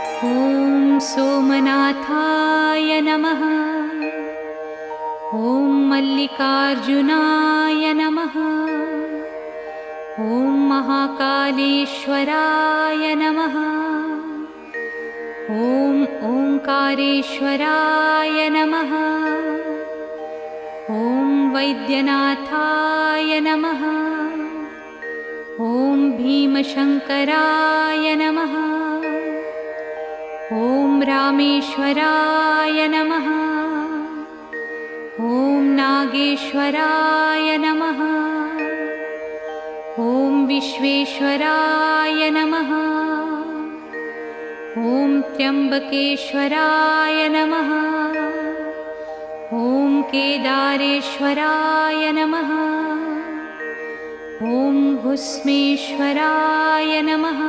ॐ सोमनाथाय नमः। ॐ मल्लिकार्जुनाय नमः। ॐ महाकालेश्वराय नमः। ॐ ओंकारेश्वराय नमः। ॐ वैद्यनाथाय नमः। ॐ भीमशङ्कराय नमः। ॐ रामेश्वराय नमः। ॐ नागेश्वराय नमः। ॐ विश्वेश्वराय नमः। ॐ त्र्यम्बकेश्वराय नमः। ॐ केदारेश्वराय नमः। ॐ भुस्मेश्वराय नमः।